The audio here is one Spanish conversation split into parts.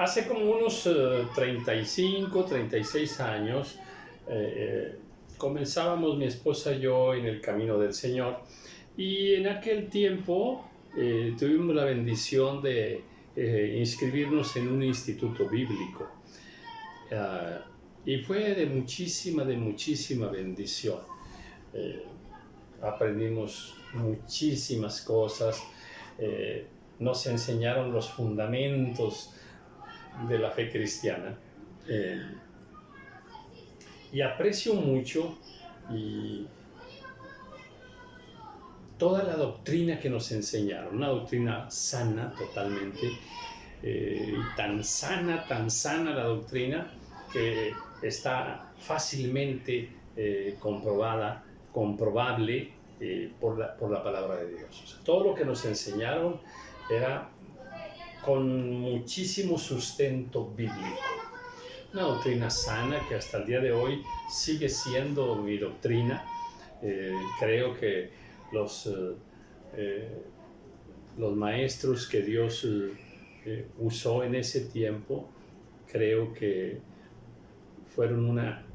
Hace como unos 35, 36 años, comenzábamos mi esposa y yo en el camino del Señor, y en aquel tiempo tuvimos la bendición de inscribirnos en un instituto bíblico. Y fue de muchísima bendición. Aprendimos muchísimas cosas, nos enseñaron los fundamentos de la fe cristiana, y aprecio mucho y toda la doctrina que nos enseñaron, una doctrina sana totalmente, y tan sana la doctrina que está fácilmente comprobable por la palabra de Dios. O sea, todo lo que nos enseñaron era con muchísimo sustento bíblico. Una doctrina sana que hasta el día de hoy sigue siendo mi doctrina. Creo que los maestros que Dios usó en ese tiempo, creo que fueron una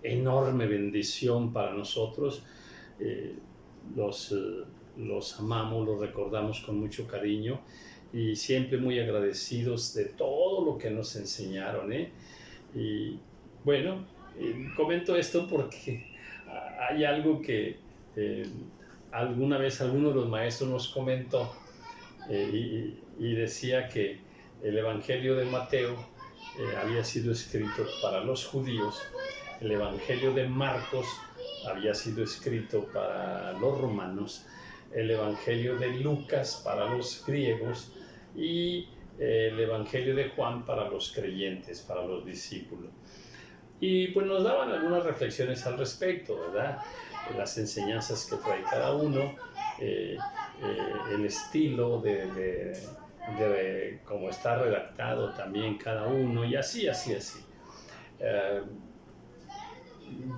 enorme bendición para nosotros. Los amamos, los recordamos con mucho cariño y siempre muy agradecidos de todo lo que nos enseñaron. Y bueno, comento esto porque hay algo que alguna vez alguno de los maestros nos comentó, y decía que el Evangelio de Mateo había sido escrito para los judíos, el Evangelio de Marcos había sido escrito para los romanos, el Evangelio de Lucas para los griegos y el Evangelio de Juan para los creyentes, para los discípulos. Y pues nos daban algunas reflexiones al respecto, ¿verdad? Las enseñanzas que trae cada uno, el estilo de cómo está redactado también cada uno, y así.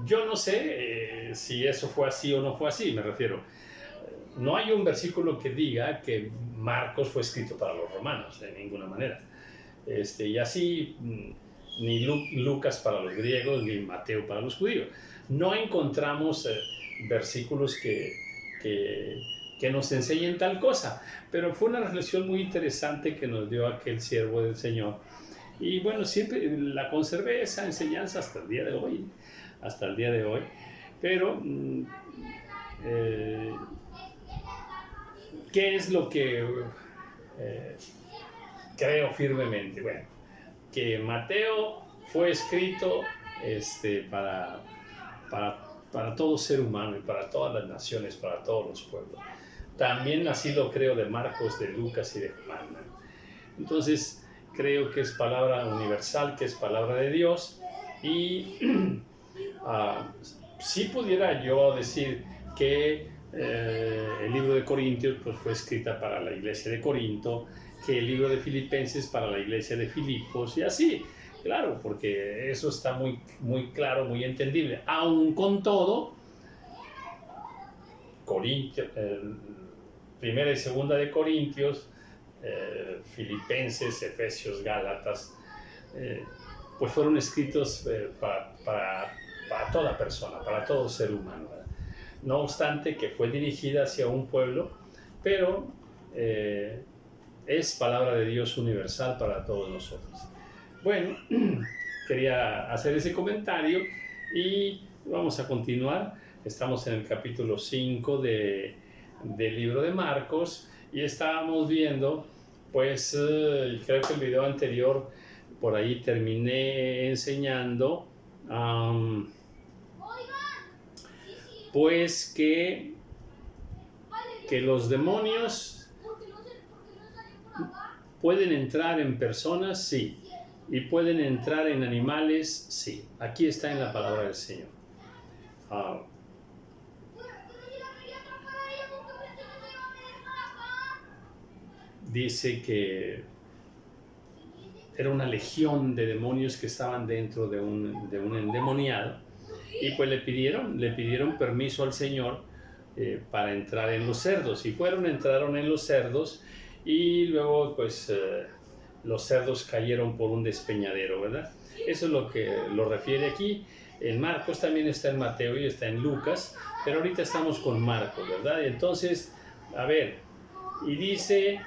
Yo no sé si eso fue así o no fue así, me refiero. No hay un versículo que diga que Marcos fue escrito para los romanos, de ninguna manera. Y así, ni Lucas para los griegos, ni Mateo para los judíos. No encontramos versículos que nos enseñen tal cosa, pero fue una reflexión muy interesante que nos dio aquel siervo del Señor. Y bueno, siempre la conservé esa enseñanza hasta el día de hoy, pero ¿qué es lo que creo firmemente? Bueno, que Mateo fue escrito para todo ser humano y para todas las naciones, para todos los pueblos. También así lo creo de Marcos, de Lucas y de Juan. Entonces, creo que es palabra universal, que es palabra de Dios, y si pudiera yo decir que el libro de Corintios pues, fue escrita para la iglesia de Corinto, que el libro de Filipenses para la iglesia de Filipos, y así, claro, porque eso está muy claro, muy entendible. Aun con todo, primera y segunda de Corintios, Filipenses, Efesios, Gálatas, pues fueron escritos para toda persona, para todo ser humano, ¿verdad? No obstante que fue dirigida hacia un pueblo, pero es palabra de Dios universal para todos nosotros. Bueno, quería hacer ese comentario y vamos a continuar. Estamos en el capítulo 5 del libro de Marcos y estábamos viendo, pues creo que el video anterior por ahí terminé enseñando pues que los demonios pueden entrar en personas, sí, y pueden entrar en animales, sí. Aquí está en la palabra del Señor. Dice que era una legión de demonios que estaban dentro de un endemoniado, y pues le pidieron permiso al Señor para entrar en los cerdos, y entraron en los cerdos, y luego pues los cerdos cayeron por un despeñadero, ¿verdad? Eso es lo que lo refiere aquí. En Marcos también está en Mateo y está en Lucas, pero ahorita estamos con Marcos, ¿verdad? Entonces, a ver, y dice,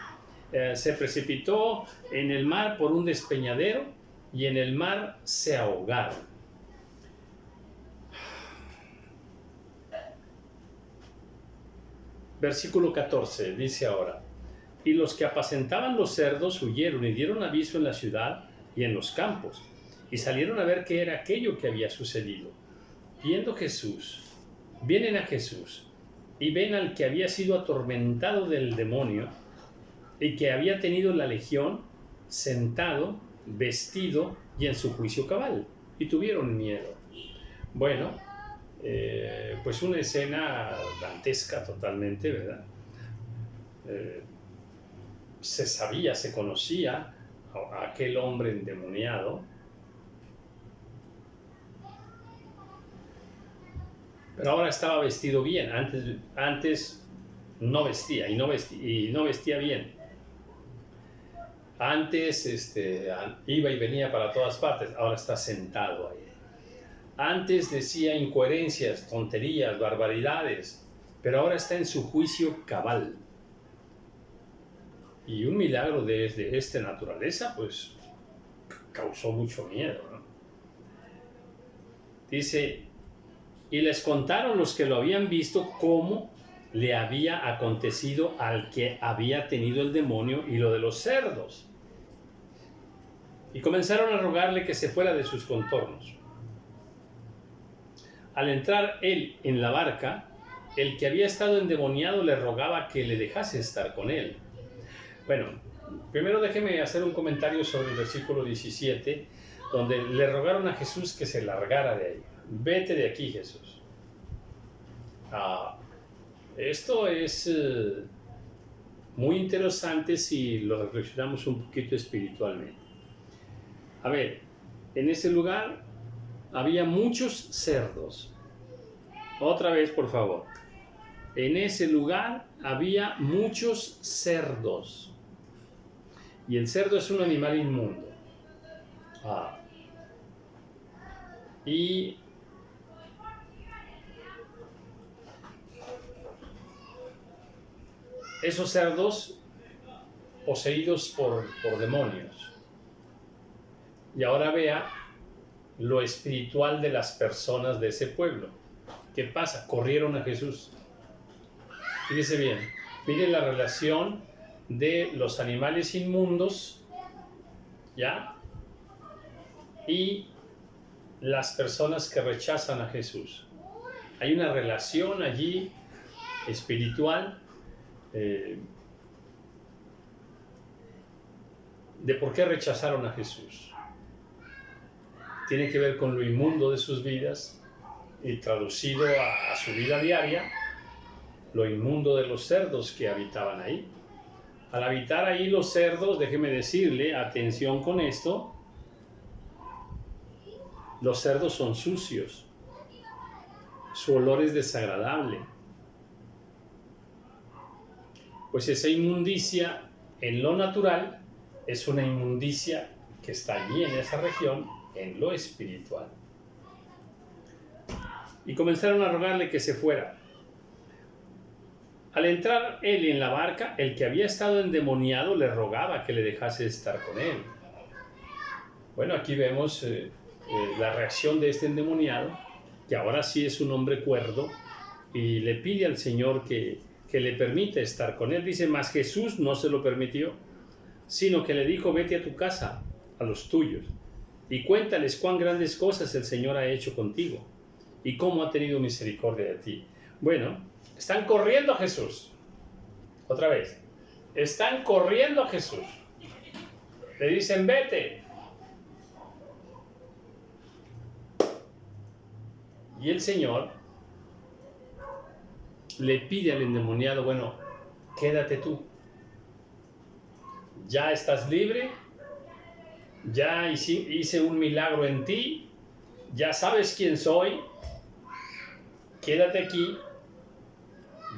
se precipitó en el mar por un despeñadero y en el mar se ahogaron. Versículo 14, dice ahora, y los que apacentaban los cerdos huyeron y dieron aviso en la ciudad y en los campos, y salieron a ver qué era aquello que había sucedido. Vienen a Jesús, y ven al que había sido atormentado del demonio, y que había tenido la legión, sentado, vestido y en su juicio cabal, y tuvieron miedo. Bueno, pues una escena dantesca totalmente, ¿verdad? Se conocía a aquel hombre endemoniado, pero ahora estaba vestido bien. Antes no vestía y no vestía bien. Antes iba y venía para todas partes, ahora está sentado ahí. Antes decía incoherencias, tonterías, barbaridades, pero ahora está en su juicio cabal. Y un milagro de esta naturaleza, pues, causó mucho miedo, ¿no? Dice, y les contaron los que lo habían visto cómo le había acontecido al que había tenido el demonio y lo de los cerdos. Y comenzaron a rogarle que se fuera de sus contornos. Al entrar él en la barca, el que había estado endemoniado le rogaba que le dejase estar con él. Bueno, primero déjeme hacer un comentario sobre el versículo 17, donde le rogaron a Jesús que se largara de ahí. Vete de aquí, Jesús. Esto es muy interesante si lo reflexionamos un poquito espiritualmente. A ver, en ese lugar había muchos cerdos. Otra vez, por favor. En ese lugar había muchos cerdos. Y el cerdo es un animal inmundo. Y esos cerdos poseídos por demonios. Y ahora vea lo espiritual de las personas de ese pueblo. ¿Qué pasa? Corrieron a Jesús. Fíjese bien, mire la relación de los animales inmundos, ¿ya? Y las personas que rechazan a Jesús. Hay una relación allí espiritual de por qué rechazaron a Jesús. Tiene que ver con lo inmundo de sus vidas y traducido a su vida diaria, lo inmundo de los cerdos que habitaban ahí. Al habitar ahí los cerdos, déjeme decirle, atención con esto, los cerdos son sucios, su olor es desagradable. Pues esa inmundicia en lo natural es una inmundicia que está allí en esa región, en lo espiritual. Y comenzaron a rogarle que se fuera. Al entrar él en la barca, el que había estado endemoniado le rogaba que le dejase estar con él. Bueno, aquí vemos la reacción de este endemoniado, que ahora sí es un hombre cuerdo, y le pide al Señor que le permita estar con él. Dice, mas Jesús no se lo permitió, sino que le dijo, vete a tu casa, a los tuyos, y cuéntales cuán grandes cosas el Señor ha hecho contigo, y cómo ha tenido misericordia de ti. Bueno, están corriendo a Jesús. Otra vez, están corriendo a Jesús. Le dicen, vete. Y el Señor le pide al endemoniado, bueno, quédate tú. Ya estás libre, ya hice un milagro en ti, ya sabes quién soy, quédate aquí.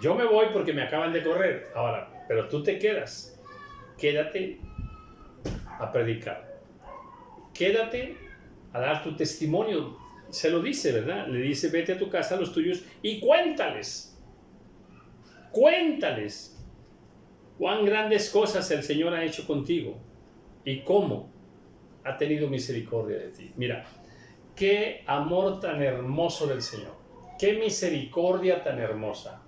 Yo me voy porque me acaban de correr ahora, pero tú te quedas. Quédate a predicar. Quédate a dar tu testimonio. Se lo dice, ¿verdad? Le dice, vete a tu casa a los tuyos y cuéntales. Cuéntales cuán grandes cosas el Señor ha hecho contigo y cómo ha tenido misericordia de ti. Mira, qué amor tan hermoso del Señor. Qué misericordia tan hermosa.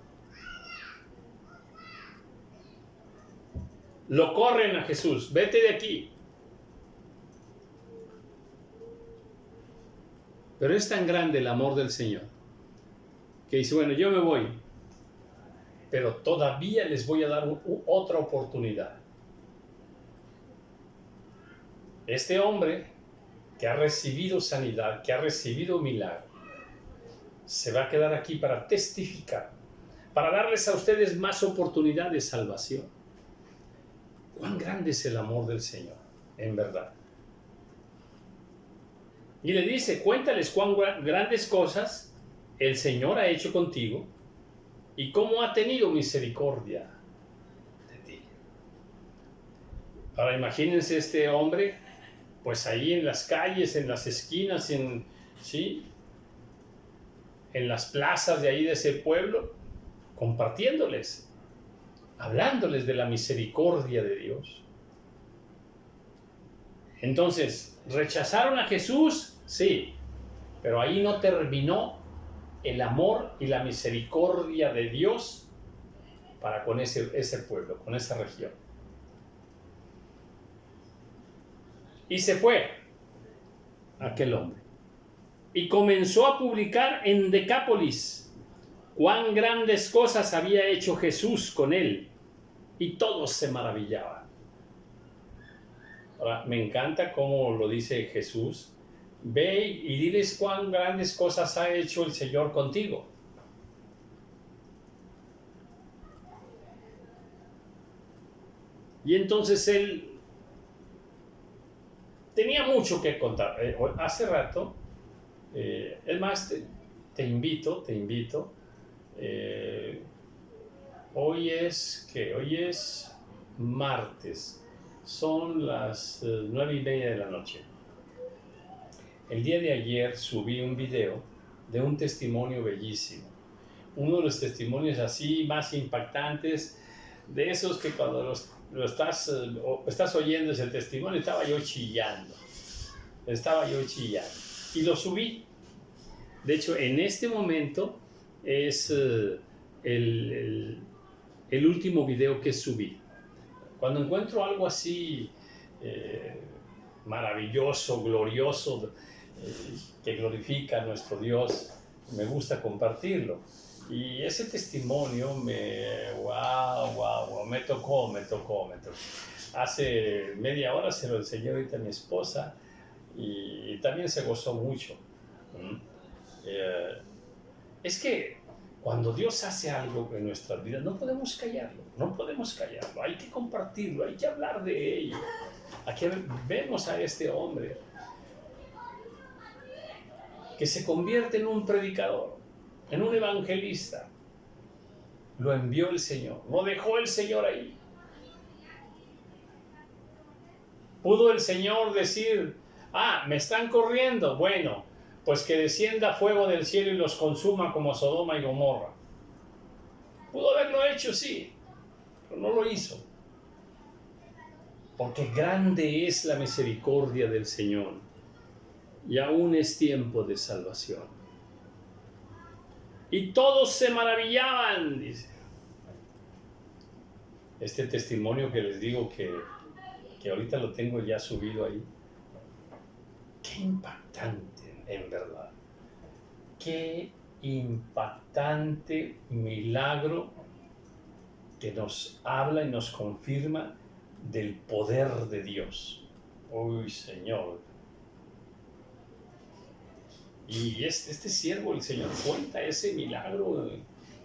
Lo corren a Jesús. Vete de aquí. Pero es tan grande el amor del Señor que dice, bueno, yo me voy, pero todavía les voy a dar otra oportunidad. Este hombre que ha recibido sanidad, que ha recibido milagro, se va a quedar aquí para testificar, para darles a ustedes más oportunidad de salvación. Cuán grande es el amor del Señor, en verdad. Y le dice, cuéntales cuán grandes cosas el Señor ha hecho contigo y cómo ha tenido misericordia de ti. Ahora imagínense este hombre, pues ahí en las calles, en las esquinas, ¿sí? En las plazas de ahí de ese pueblo, compartiéndoles, hablándoles de la misericordia de Dios. Entonces, ¿rechazaron a Jesús? Sí, pero ahí no terminó el amor y la misericordia de Dios para con ese pueblo, con esa región. Y se fue aquel hombre y comenzó a publicar en Decápolis cuán grandes cosas había hecho Jesús con él, y todos se maravillaban. Ahora, me encanta cómo lo dice Jesús. Ve y diles cuán grandes cosas ha hecho el Señor contigo. Y entonces él tenía mucho que contar. Hace rato, es más, te invito. Hoy es martes. Son las 9:30 de la noche. El día de ayer subí un video de un testimonio bellísimo. Uno de los testimonios así más impactantes, de esos que cuando lo estás oyendo ese testimonio, estaba yo chillando. Y lo subí. De hecho, en este momento es el último video que subí. Cuando encuentro algo así maravilloso, glorioso, que glorifica a nuestro Dios, me gusta compartirlo. Y ese testimonio me tocó. Hace media hora se lo enseñé ahorita a mi esposa y también se gozó mucho. Es que cuando Dios hace algo en nuestras vidas, no podemos callarlo, hay que compartirlo, hay que hablar de ello. Aquí vemos a este hombre que se convierte en un predicador, en un evangelista. Lo envió el Señor, lo dejó el Señor ahí. Pudo el Señor decir, me están corriendo, bueno, pues que descienda fuego del cielo y los consuma como Sodoma y Gomorra. Pudo haberlo hecho, sí, pero no lo hizo. Porque grande es la misericordia del Señor y aún es tiempo de salvación. Y todos se maravillaban, dice. Este testimonio que les digo que ahorita lo tengo ya subido ahí. Qué impactante, en verdad. Qué impactante milagro que nos habla y nos confirma del poder de Dios. Uy, Señor. Y este siervo, el Señor, cuenta ese milagro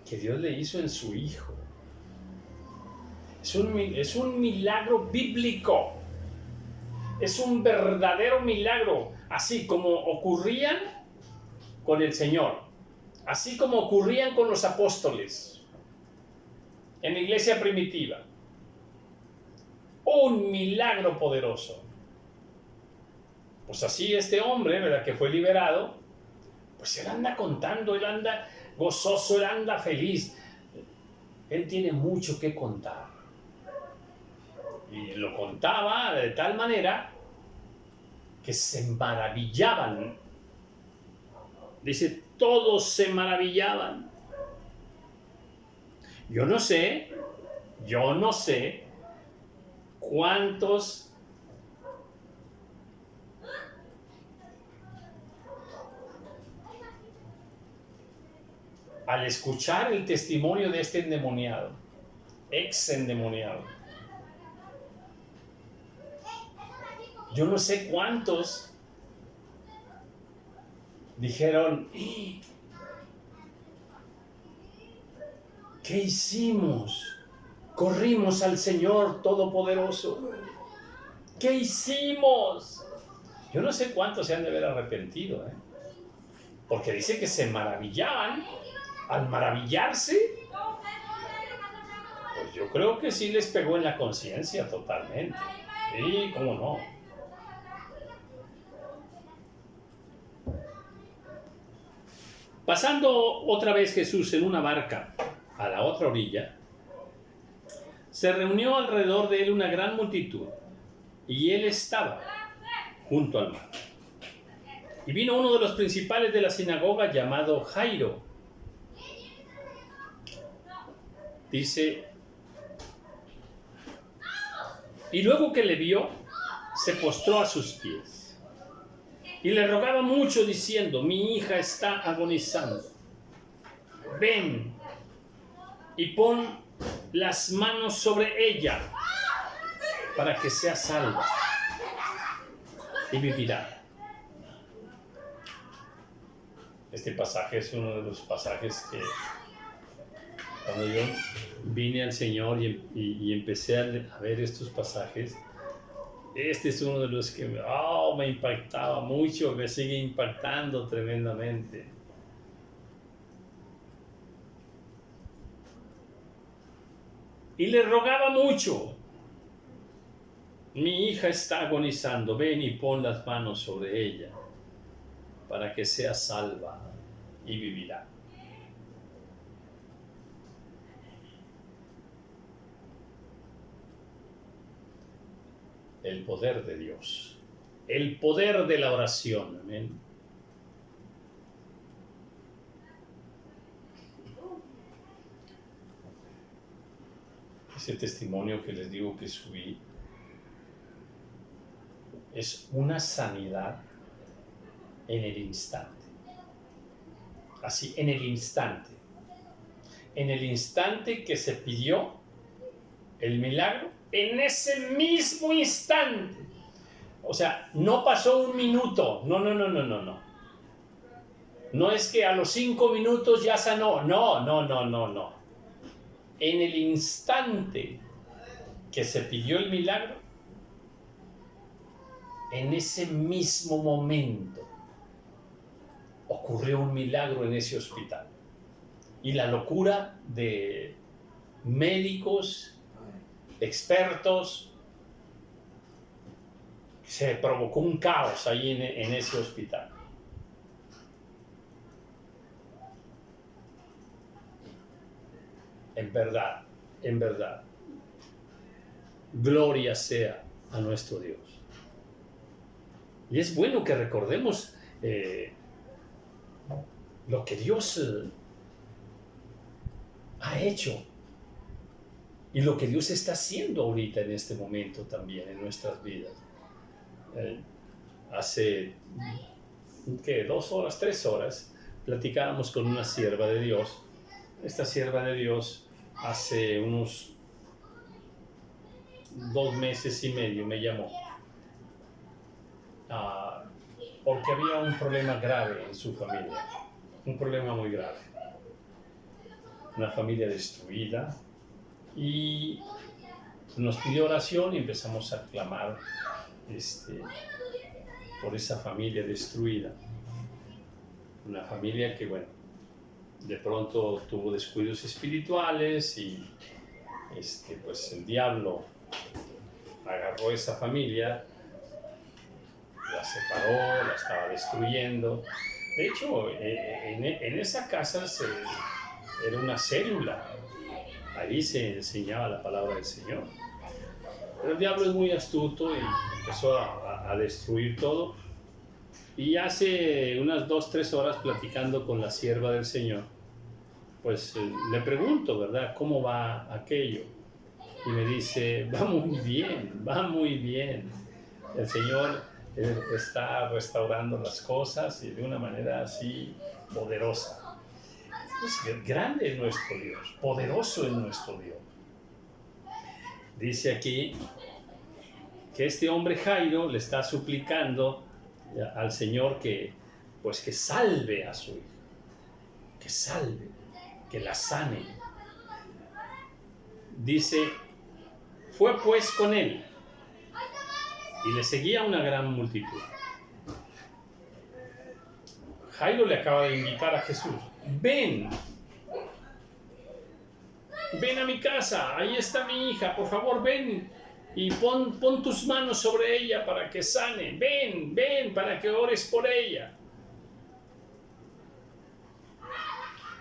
que Dios le hizo en su Hijo. Es un milagro bíblico. Es un verdadero milagro, así como ocurrían con el Señor, así como ocurrían con los apóstoles en la iglesia primitiva. Un milagro poderoso. Pues así este hombre, ¿verdad?, que fue liberado, pues él anda contando, él anda gozoso, él anda feliz. Él tiene mucho que contar. Y lo contaba de tal manera que se maravillaban. Dice, todos se maravillaban. Yo no sé cuántos al escuchar el testimonio de este endemoniado, ex endemoniado, yo no sé cuántos dijeron, ¿qué hicimos? Corrimos al Señor Todopoderoso. ¿Qué hicimos? Yo no sé cuántos se han de haber arrepentido, porque dice que se maravillaban. Al maravillarse, pues yo creo que sí les pegó en la conciencia totalmente. Sí, cómo no. Pasando otra vez Jesús en una barca a la otra orilla, se reunió alrededor de él una gran multitud, y él estaba junto al mar. Y vino uno de los principales de la sinagoga llamado Jairo. Dice, y luego que le vio, se postró a sus pies y le rogaba mucho diciendo, mi hija está agonizando. Ven y pon las manos sobre ella para que sea salva y vivirá. Este pasaje es uno de los pasajes que cuando yo vine al Señor y empecé a ver estos pasajes, este es uno de los que me impactaba mucho, me sigue impactando tremendamente. Y le rogaba mucho, mi hija está agonizando, ven y pon las manos sobre ella para que sea salva y vivirá. El poder de Dios, el poder de la oración, amén. Ese testimonio que les digo que subí es una sanidad en el instante. Así, en el instante. En el instante que se pidió el milagro, en ese mismo instante. O sea, no pasó un minuto. No. No es que a los 5 minutos ya sanó. No. En el instante que se pidió el milagro, en ese mismo momento ocurrió un milagro en ese hospital. Y la locura de médicos, expertos, se provocó un caos ahí en ese hospital. En verdad, gloria sea a nuestro Dios. Y es bueno que recordemos lo que Dios ha hecho y lo que Dios está haciendo ahorita en este momento también en nuestras vidas. Hace 2 horas, 3 horas, platicábamos con una sierva de Dios. Esta sierva de Dios hace unos 2 meses y medio me llamó porque había un problema grave en su familia, un problema muy grave, una familia destruida, y nos pidió oración y empezamos a clamar por esa familia destruida, una familia que, bueno, de pronto tuvo descuidos espirituales y pues el diablo agarró esa familia, la separó, la estaba destruyendo. De hecho, en esa casa era una célula. Ahí se enseñaba la palabra del Señor. Pero el diablo es muy astuto y empezó a destruir todo. Y hace unas 2-3 horas platicando con la sierva del Señor, pues le pregunto, ¿verdad?, ¿cómo va aquello? Y me dice, va muy bien, va muy bien. El Señor está restaurando las cosas y de una manera así poderosa. Pues grande es nuestro Dios, poderoso es nuestro Dios. Dice aquí que este hombre Jairo le está suplicando al Señor que salve a su hija, que salve, que la sane. Dice, fue pues con él y le seguía una gran multitud. Jairo le acaba de invitar a Jesús, ven a mi casa, ahí está mi hija, por favor ven y pon tus manos sobre ella para que sane, ven para que ores por ella.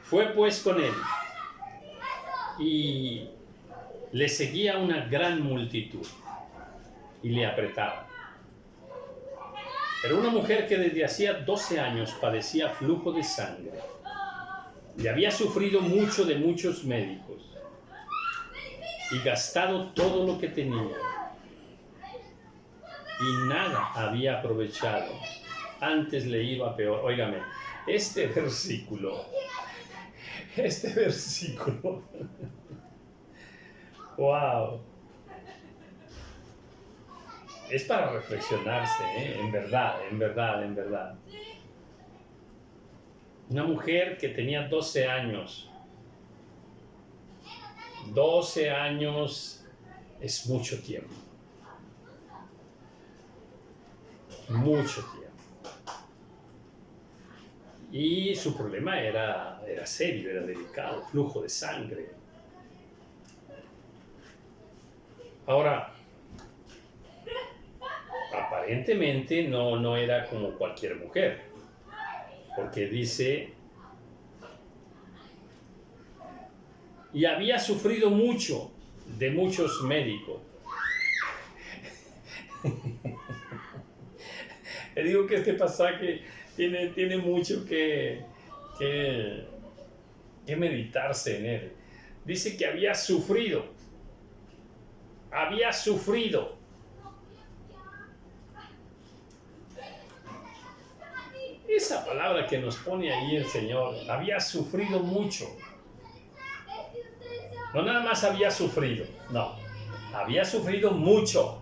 Fue pues con él y le seguía una gran multitud y le apretaba. Pero una mujer que desde hacía 12 años padecía flujo de sangre y había sufrido mucho de muchos médicos y gastado todo lo que tenía y nada había aprovechado, antes le iba peor. Óigame, este versículo, wow, es para reflexionarse, en verdad. Una mujer que tenía 12 años. 12 años es mucho tiempo. Mucho tiempo. Y su problema era serio, era delicado, flujo de sangre. Ahora, aparentemente no era como cualquier mujer, porque dice, y había sufrido mucho de muchos médicos. Le digo que este pasaje tiene mucho que meditarse en él. Dice que había sufrido. Esa palabra que nos pone ahí el Señor, había sufrido mucho. No nada más había sufrido, no, había sufrido mucho.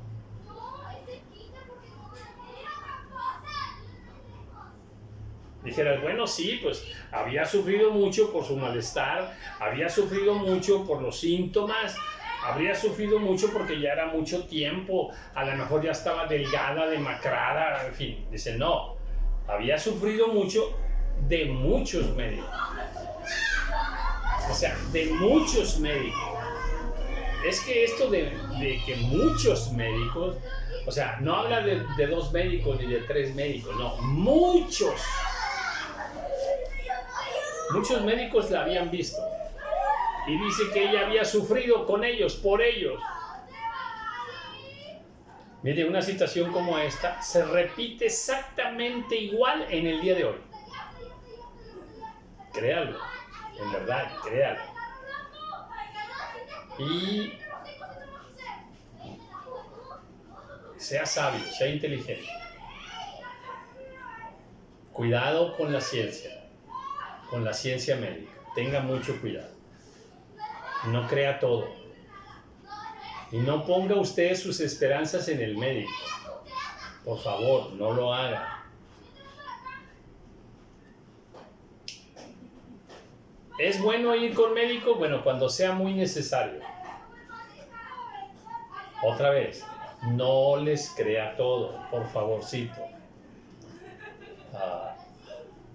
Dijeras, bueno, sí, pues había sufrido mucho por su malestar, había sufrido mucho por los síntomas, habría sufrido mucho porque ya era mucho tiempo, a lo mejor ya estaba delgada, demacrada, en fin. Dice, no, había sufrido mucho de muchos médicos. O sea, de muchos médicos. Es que esto de que muchos médicos, o sea, no habla de 2 médicos ni de 3 médicos, no, muchos. Muchos médicos la habían visto. Y dice que ella había sufrido con ellos, por ellos. Mire, una situación como esta se repite exactamente igual en el día de hoy. Créalo, en verdad, créalo. Y sea sabio, sea inteligente. Cuidado con la ciencia médica. Tenga mucho cuidado. No crea todo. Y no ponga usted sus esperanzas en el médico. Por favor, no lo haga. ¿Es bueno ir con médico? Bueno, cuando sea muy necesario. Otra vez, no les crea todo, por favorcito.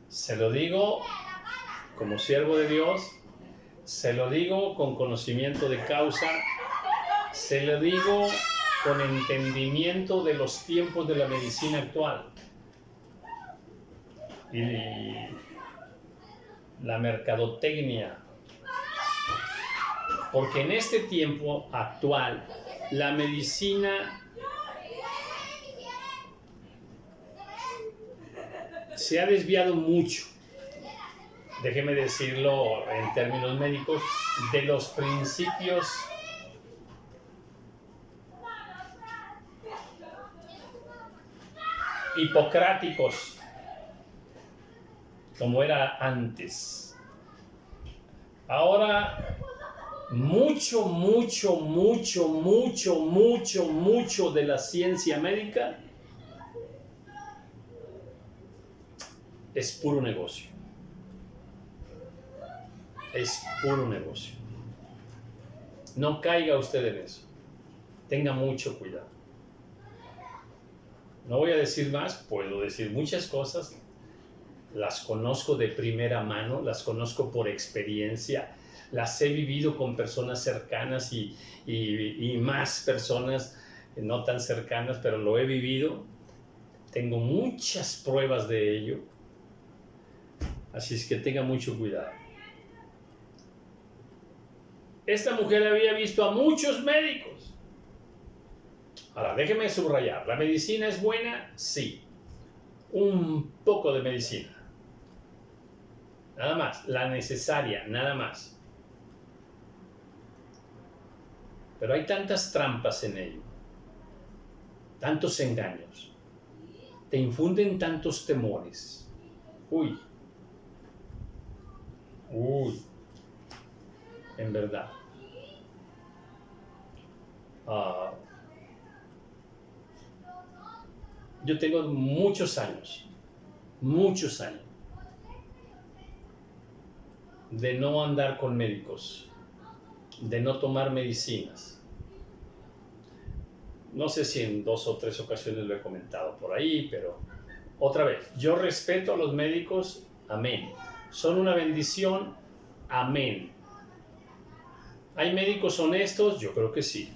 Se lo digo como siervo de Dios, se lo digo con conocimiento de causa, se lo digo con entendimiento de los tiempos de la medicina actual y la mercadotecnia. Porque en este tiempo actual, la medicina se ha desviado mucho, déjeme decirlo en términos médicos, de los principios hipocráticos, como era antes. Ahora, mucho de la ciencia médica es puro negocio. Es puro negocio. No caiga usted en eso. Tenga mucho cuidado. No voy a decir más, puedo decir muchas cosas. Las conozco de primera mano, las conozco por experiencia, las he vivido con personas cercanas y más personas no tan cercanas, pero lo he vivido. Tengo muchas pruebas de ello. Así es que tenga mucho cuidado. Esta mujer había visto a muchos médicos. Ahora, déjeme subrayar. ¿La medicina es buena? Sí. Un poco de medicina. Nada más. La necesaria, nada más. Pero hay tantas trampas en ello. Tantos engaños. Te infunden tantos temores. Uy. En verdad. Yo tengo muchos años de no andar con médicos, de no tomar medicinas. No sé si en 2 o 3 ocasiones lo he comentado por ahí, pero otra vez, yo respeto a los médicos, amén. Son una bendición, amén. ¿Hay médicos honestos? Yo creo que sí.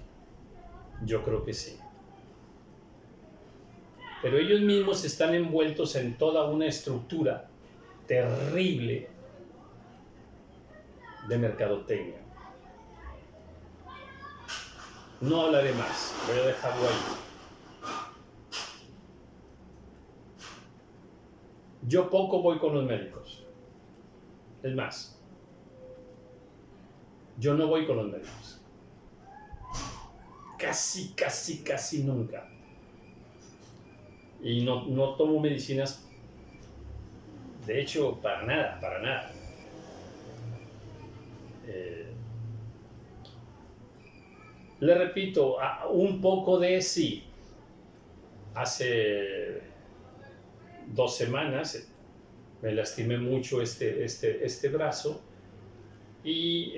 Pero ellos mismos están envueltos en toda una estructura terrible de mercadotecnia. No hablaré más, voy a dejarlo ahí. Yo poco voy con los médicos. Es más, yo no voy con los médicos. Casi nunca. Y no tomo medicinas, de hecho, para nada. Le repito, un poco de sí. Hace 2 semanas me lastimé mucho este brazo y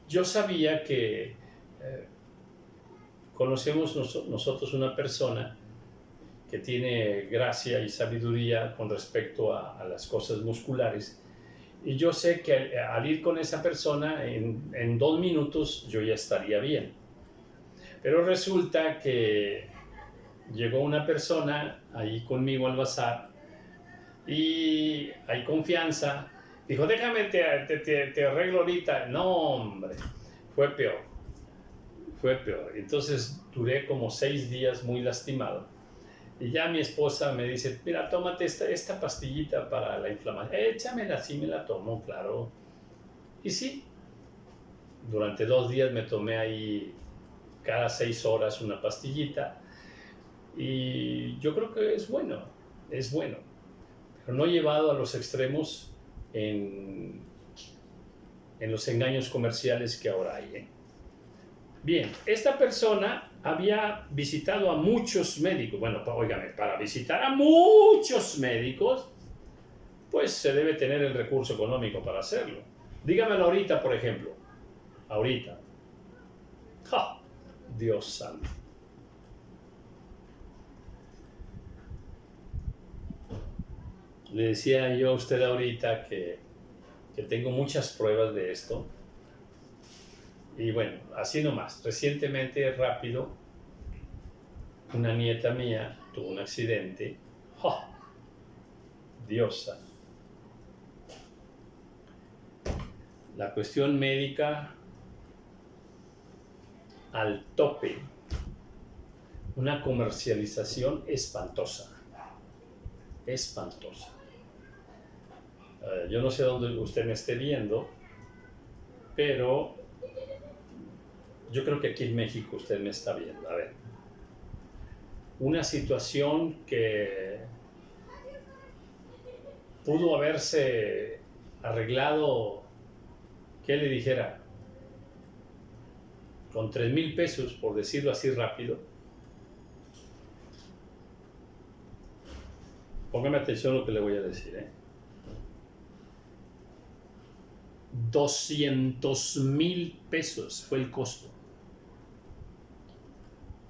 yo sabía que conocemos nosotros una persona que tiene gracia y sabiduría con respecto a las cosas musculares. Y yo sé que al ir con esa persona, en 2 minutos yo ya estaría bien. Pero resulta que llegó una persona ahí conmigo al bazar y hay confianza. Dijo, déjame, te arreglo ahorita. No, hombre, fue peor. Entonces duré como 6 días muy lastimado. Y ya mi esposa me dice, mira, tómate esta pastillita para la inflamación. Échamela, sí me la tomo, claro. Y sí, durante 2 días me tomé ahí cada 6 horas una pastillita. Y yo creo que es bueno. Pero no llevado a los extremos en los engaños comerciales que ahora hay. Bien, esta persona había visitado a muchos médicos. Bueno, óigame, para visitar a muchos médicos, pues se debe tener el recurso económico para hacerlo. Dígamelo ahorita, por ejemplo. Ahorita. ¡Ja! Dios santo. Le decía yo a usted ahorita que tengo muchas pruebas de esto. Y bueno, así nomás. Recientemente, rápido, una nieta mía tuvo un accidente. ¡Oh! Diosa. La cuestión médica al tope. Una comercialización espantosa. Espantosa. Yo no sé dónde usted me esté viendo, pero yo creo que aquí en México usted me está viendo. A ver, una situación que pudo haberse arreglado, ¿qué le dijera? Con 3,000 pesos, por decirlo así rápido. Póngame atención a lo que le voy a decir, ¿eh? 200,000 pesos fue el costo.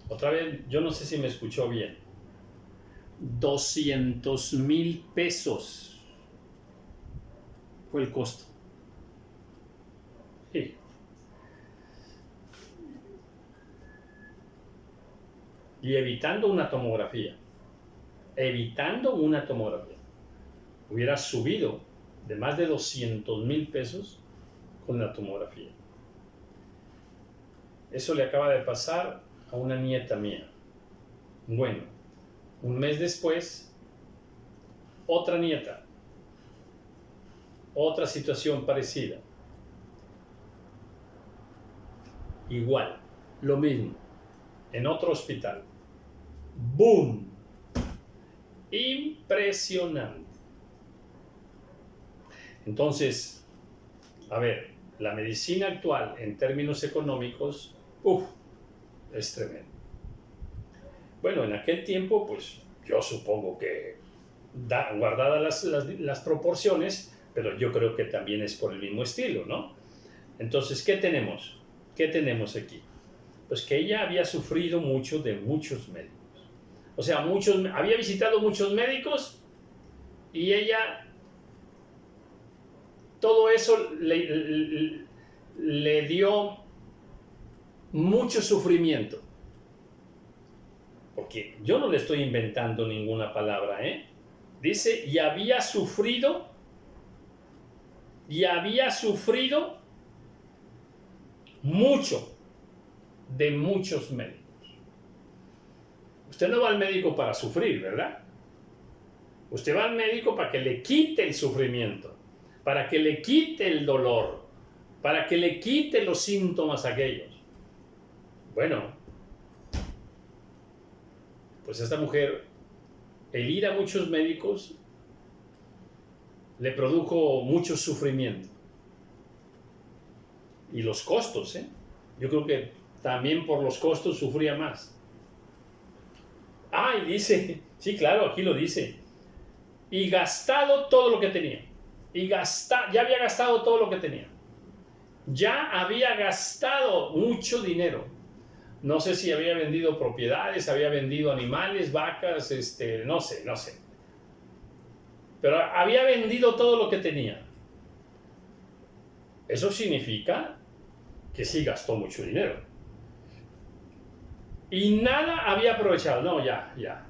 Otra vez, yo no sé si me escuchó bien. 200,000 pesos fue el costo. Sí. Y evitando una tomografía. Hubiera subido de más de 200,000 pesos con la tomografía. Eso le acaba de pasar a una nieta mía. Bueno, un mes después, otra nieta, otra situación parecida. Igual, lo mismo, en otro hospital. ¡Boom! Impresionante. Entonces, a ver, la medicina actual en términos económicos, es tremendo. Bueno, en aquel tiempo, pues yo supongo que guardadas las proporciones, pero yo creo que también es por el mismo estilo, ¿no? Entonces, ¿qué tenemos? ¿Qué tenemos aquí? Pues que ella había sufrido mucho de muchos médicos. O sea, había visitado muchos médicos y ella, todo eso le dio mucho sufrimiento. Porque yo no le estoy inventando ninguna palabra, ¿eh? Dice, y había sufrido mucho de muchos médicos. Usted no va al médico para sufrir, ¿verdad? Usted va al médico para que le quite el sufrimiento, para que le quite el dolor, para que le quite los síntomas aquellos. Bueno, pues esta mujer, el ir a muchos médicos, le produjo mucho sufrimiento. Y los costos, ¿eh? Yo creo que también por los costos sufría más. Y dice, sí, claro, aquí lo dice. Y gastado todo lo que tenía. Ya había gastado todo lo que tenía. Ya había gastado mucho dinero. No sé si había vendido propiedades, había vendido animales, vacas, no sé. Pero había vendido todo lo que tenía. Eso significa que sí gastó mucho dinero. Y nada había aprovechado. No, ya.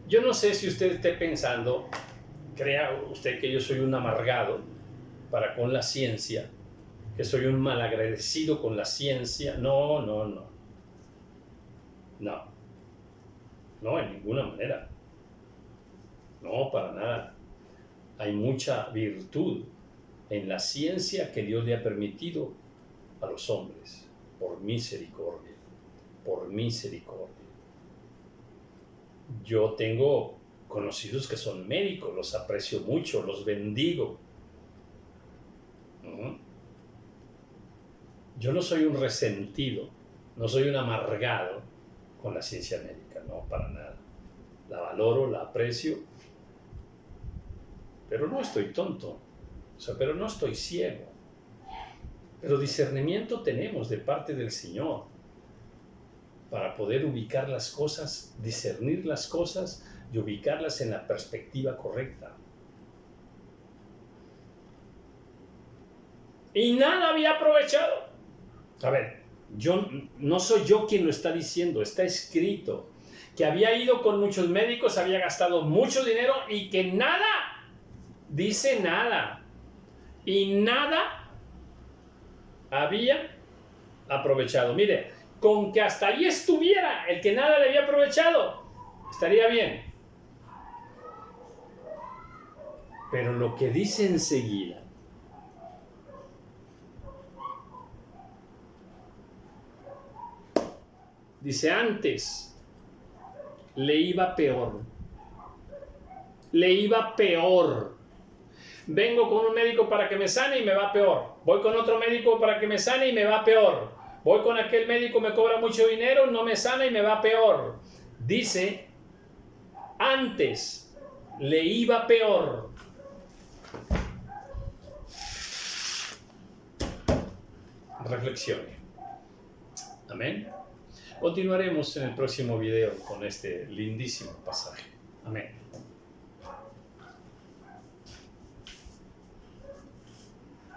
Yo no sé si usted esté pensando, crea usted que yo soy un amargado para con la ciencia, que soy un malagradecido con la ciencia. No, en ninguna manera. No, para nada. Hay mucha virtud en la ciencia que Dios le ha permitido a los hombres, por misericordia. Yo tengo conocidos que son médicos, los aprecio mucho, los bendigo. Yo no soy un resentido, no soy un amargado con la ciencia médica, no, para nada. La valoro, la aprecio, pero no estoy tonto, pero no estoy ciego. Pero discernimiento tenemos de parte del Señor para poder ubicar las cosas, discernir las cosas y ubicarlas en la perspectiva correcta. y nada había aprovechado. A ver, no soy yo quien lo está diciendo, está escrito que había ido con muchos médicos, había gastado mucho dinero y que nada, dice nada, y nada había aprovechado. Mire, con que hasta ahí estuviera el que nada le había aprovechado, estaría bien. Pero lo que dice enseguida, dice antes, le iba peor. Le iba peor. Vengo con un médico para que me sane y me va peor. Voy con otro médico para que me sane y me va peor. Voy con aquel médico, me cobra mucho dinero, no me sana y me va peor. Dice, antes le iba peor. Reflexione. Amén. Continuaremos en el próximo video con este lindísimo pasaje. Amén.